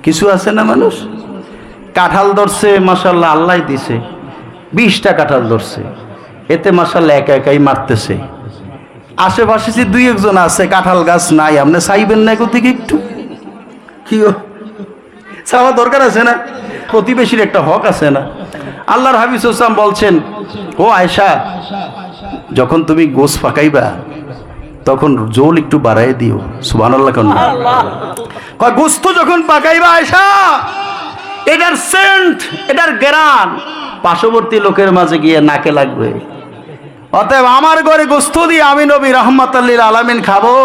কিছু আছে না মানুষ কাঁঠাল ধরছে মাশাআল্লাহ, আল্লাহ দিছে 20টা কাঁঠাল ধরছে, এতে মাশাআল্লাহ একা একাই মারতেছে। আশেপাশে যে দুই একজন আছে কাঁঠাল গাছ নাই, আপনি চাইবেন না কোথেকে একটু কি চাওয়া দরকার আছে না? প্রতিবেশীর একটা হক আছে না? আল্লাহর হাবিব সাল্লাল্লাহু আলাইহি ওয়াসাল্লাম বলছেন, ও আয়েশা, যখন তুমি গোশ পাকাইবা তখন জোল একটু বাড়াই দিও। সুবহানাল্লাহ। কেন কয় গোস্ত যখন পাকাইবা আয়েশা, এটার সেন্ট, এটার গ্রান পার্শ্ববর্তী লোকের মাঝে গিয়ে নাকে লাগবে। অতএব আমার ঘরে গোস্ত দিয়ে আমি নবী রাহমাতুল লিল আলামিন খাবো,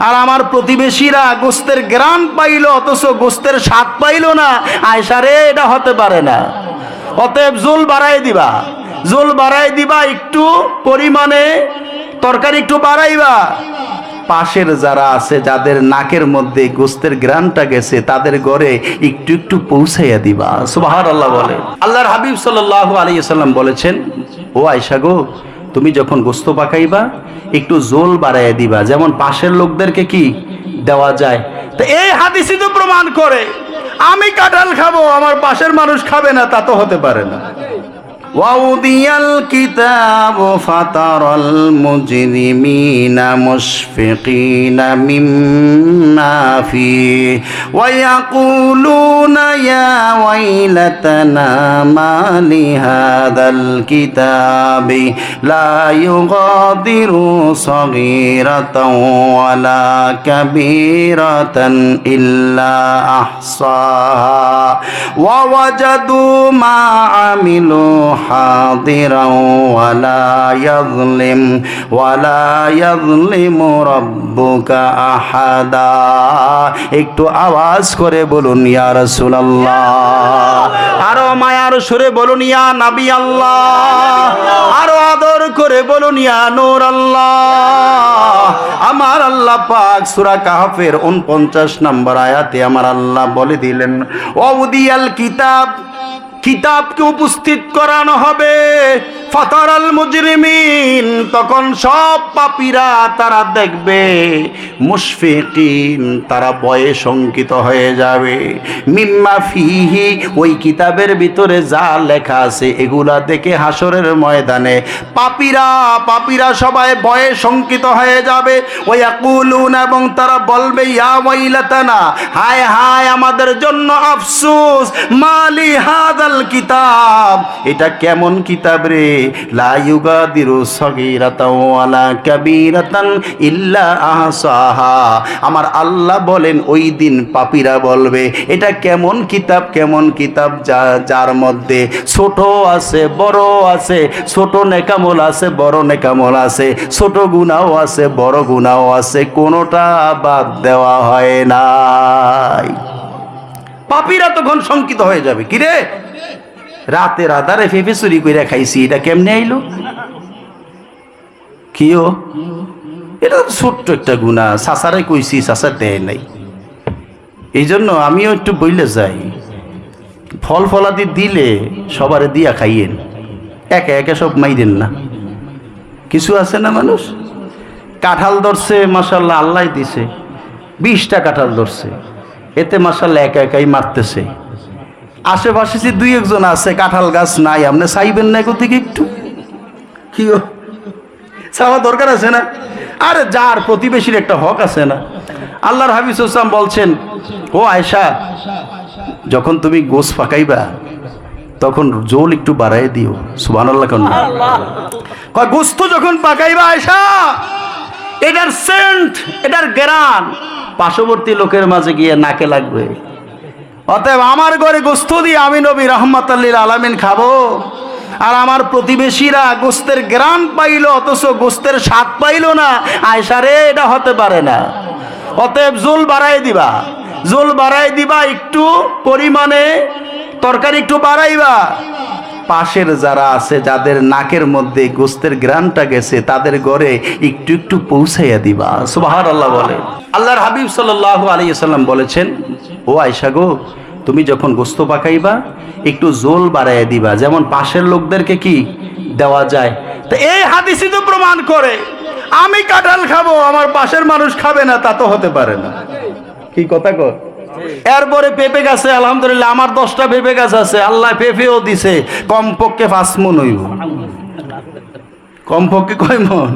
আর আমার প্রতিবেশীরা গোস্তের গ্রান পাইলো অথচ গোস্তের স্বাদ পাইলো না, আয়েশা রে এটা হতে পারে না। অতএব জোল বাড়াই দিবা, জোল বাড়াই দিবা, একটু পরিমাণে তরকারি একটু বাড়াইবা। পাশের যারা আছে যাদের নাকের মধ্যে গোস্তের গ্রানটা গেছে তাদের ঘরে একটু একটু পৌঁছাইয়া দিবা। সুবহানাল্লাহ বলে। আল্লাহর হাবিব সাল্লাল্লাহু আলাইহি ওয়াসাল্লাম বলেছেন, ও আয়েশা গো, তুমি যখন গোস্ত পাকাইবা একটু জোল বাড়াইয়া দিবা, যেমন পাশের লোকদেরকে কি দেওয়া যায়। তো এই হাদিসই তো প্রমাণ করে আমি কাঁঠাল খাবো, আমার পাশের মানুষ খাবে না, তা তো হতে পারে না। وَوُضِعَ الْكِتَابُ فَتَرَى الْمُجْرِمِينَ مُشْفِقِينَ مِمَّا فِيهِ وَيَقُولُونَ يَا وَيْلَتَنَا مَا لِهَذَا الْكِتَابِ لَا يُغَادِرُ صَغِيرَةً وَلَا كَبِيرَةً إِلَّا أَحْصَاهَا وَوَجَدُوا مَا عَمِلُوا حاضرا ولا يظلم ربك أحدا। একটু আওয়াজ করে বলুন ইয়া রাসূলুল্লাহ, আরো মায়ার সুরে বলুন ইয়া নবী আল্লাহ, আরো আদর করে বলুন ইয়া নূর আল্লাহ। আমার আল্লাহ পাক সূরা কাহফের 49 নম্বর আয়াতে আমার আল্লাহ বলে দিলেন, ওয়াউদিয়াল কিতাব, কিতাবকে উপস্থিত করানো হবে, ফাতারাল মুজরিমিন, তখন সব পাপীরা তারা দেখবে, মুশফিকিন, তারা ভয়ে শঙ্কিত হয়ে যাবে, মিম্মা ফিহি, ওই কিতাবের ভিতরে যা লেখা আছে এগুলা দেখে হাসরের ময়দানে পাপীরা সবাই ভয়ে শঙ্কিত হয়ে যাবে। ওয়ায়াকুলুন, এবং তারা বলবে, ইয়া ওয়াইলাতানা, হায় হায় আমাদের জন্য আফসোস, মালি হাদাল কিতাব, এটা কেমন কিতাব রে, লা ইউগাদিরু সগীরাতাও ওয়ালা কাবীরাতান ইল্লা আহসাহা। আমার আল্লাহ বলেন ওই দিন পাপীরা বলবে, এটা কেমন কিতাব, কেমন কিতাব যার মধ্যে ছোট আছে বড় আছে, ছোট নেকামল আছে বড় নেকামল আছে, ছোট গুনাহও আছে বড় গুনাহও আছে, কোনোটা বাদ দেওয়া হয় নাই। পাপীরা তখন শঙ্কিত হয়ে যাবে, কিরে রাতের আধারে ফেফে চুরি করে খাইছি, এটা কেমনে আইলো? কিও এটা ছোট্ট একটা গুনাহ, চাচারে কইছি, চাচা দেয় নাই। এই জন্য আমিও একটু বইলে যাই, ফল ফলাদি দিলে সবারে দিয়া খাইয়েন, একে একে সব মাইরেন না। কিছু আছে না মানুষ কাঁঠাল ধরছে মাশাআল্লাহ, আল্লাহ দিছে 20টা কাঁঠাল ধরছে, এতে মাশাআল্লাহ একা একাই মারতেছে। আশেপাশে যে দুই একজন আছে কাঁঠাল গাছ নাই, আপনি চাইবেন না কোথেকে একটু কি চাওয়া দরকার আছে না? আরে যার প্রতিবেশীর একটা হক আছে না? আল্লাহর হাবিব সাল্লাল্লাহু আলাইহি ওয়াসাল্লাম বলছেন, ও আয়েশা, যখন তুমি গোশ পাকাইবা তখন জোল একটু বাড়াই দিও। সুবহানাল্লাহ। কেন কয় গোস্ত যখন পাকাইবা আয়েশা, এটার সেন্ট, এটার গ্রান পার্শ্ববর্তী লোকের মাঝে গিয়ে নাকে লাগবে। অতএব আমার ঘরে গোস্ত দিয়ে আমি নবী রাহমাতুল লিল আলামিন খাবো, আর আমার প্রতিবেশীরা গোস্তের গ্রান পাইলো অথচ গোস্তের স্বাদ পাইলো না, আয়েশা রে এটা হতে পারে না। অতএব জোল বাড়াই দিবা, জোল বাড়াই দিবা, একটু পরিমাণে তরকারি একটু বাড়াইবা। পাশের যারা আছে যাদের নাকের মধ্যে গোস্তের গ্রানটা গেছে তাদের ঘরে একটু একটু পৌঁছাইয়া দিবা। সুবহানাল্লাহ বলে। আল্লাহর হাবিব সাল্লাল্লাহু আলাইহি ওয়াসাল্লাম বলেছেন, ও আয়েশা গো, তুমি যখন গোস্ত পাকাইবা একটু জোল বাড়াইয়া দিবা, যেমন পাশের লোকদেরকে কি দেওয়া যায়। তো এই হাদিসই তো প্রমাণ করে আমি কাঁঠাল খাবো, আমার পাশের মানুষ খাবে না, তা তো হতে পারে না। কি কথা কর? এরপরে পেঁপে গাছে আলহামদুলিল্লাহ আমার 10টা পেঁপে গাছ আছে, আল্লাহ পেঁপেও দিছে, কমপক্ষে 5 মণ হইব। কমপক্ষে কয় মণ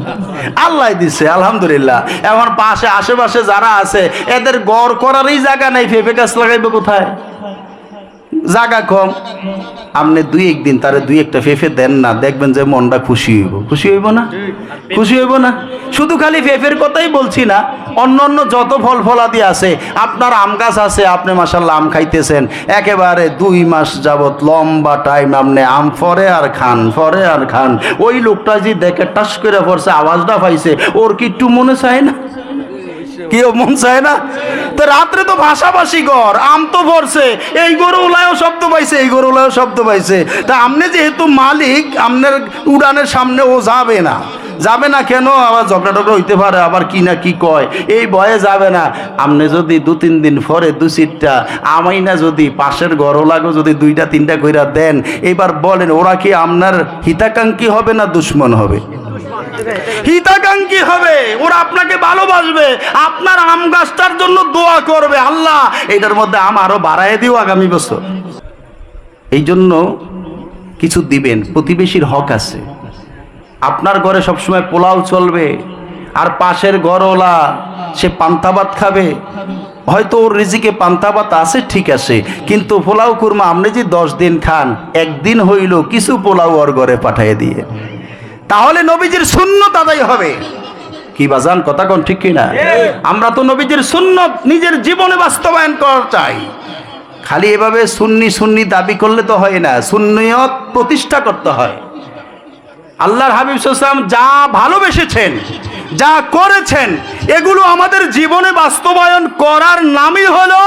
আল্লাহ দিছে আলহামদুলিল্লাহ। এখন পাশে আশেপাশে যারা আছে এদের গড় করারই জায়গা নাই, পেঁপে গাছ লাগাইবে কোথায়? জায়গা কম। আপনি 2-1 দিন তারে 2-1টা পেঁপে দেন না, দেখবেন যে মনটা খুশি হইব। খুশি হইব না? খুশি হইব না? শুধু খালি পেঁপের কথাই বলছি না, অন্য যত ফল ফলাদি আছে, আপনার আম গাছ আছে, আপনি মাশাআল্লাহ আম খাইতেছেন, একেবারে 2 মাস যাবত লম্বা টাইম আপনি আম ফরে আর খান, ফরে আর খান। ওই লোকটা যে দেখে টাস করে পড়ছে, আওয়াজটা পাইছে, ওর কি একটু মনে চায় না? কি মন চায় না? তো রাত্রে তো ভাষাভাষী ঘর, আম তো ভরছে, এই গরুলায়ও শব্দ পাইছে, এই গরুলায়ও শব্দ পাইছে। তা আপনি যেহেতু মালিক, আপনার উড়ানের সামনে ও যাবে না। যাবে না কেন? আবার ঝগড়া টগড়া হইতে পারে, আবার কি না কি কয়, এই ভয়ে যাবে না। আপনি যদি 2-3 দিন পরে 2-4টা আমাই না যদি পাশের গরুলাগো যদি 2-3টা কইরা দেন, এবার বলেন ওরা কি আপনার হিতাকাঙ্ক্ষী হবে না দুশ্মন হবে? হিতাকাঙ্ক্ষী হবে। ওরা আপনাকে ভালোবাসবে, আপনার আম গাছটার জন্য দোয়া করবে, আল্লাহ এটার মধ্যে আম আরো বাড়ায় দিও আগামী বছর। এই জন্য কিছু দিবেন, প্রতিবেশীর হক আছে। আপনার ঘরে সবসময় পোলাও চলবে, আর পাশের ঘরওয়ালা সে পান্তা ভাত খাবে, হয়তো ওর রিজিকে পান্তা ভাত আছে ঠিক আছে, কিন্তু পোলাও কুরমা আপনি যে 10 দিন খান, একদিন হইল কিছু পোলাও ওর ঘরে পাঠিয়ে দিয়ে, তাহলে নবীজির সুন্নত আদায় হবে। কি বাজান, কথা কোন ঠিক কিনা? আমরা তো নবীজির সুন্নত নিজের জীবনে বাস্তবায়ন করা চাই। খালি এভাবে সুন্নি সুন্নি দাবি করলে তো হয় না, সুন্নিয়ত প্রতিষ্ঠা করতে হয়। আল্লাহর হাবিব সাল্লাল্লাহু আলাইহি ওয়াসাল্লাম যা ভালোবেসেছেন, যা করেছেন, এগুলো আমাদের জীবনে বাস্তবায়ন করার নামই হলো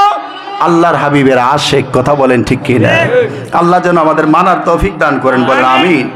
আল্লাহর হাবিবের আশিক। কথা বলেন ঠিক কিনা? আল্লাহ যেন আমাদের মানার তৌফিক দান করেন, বলেন আমিন।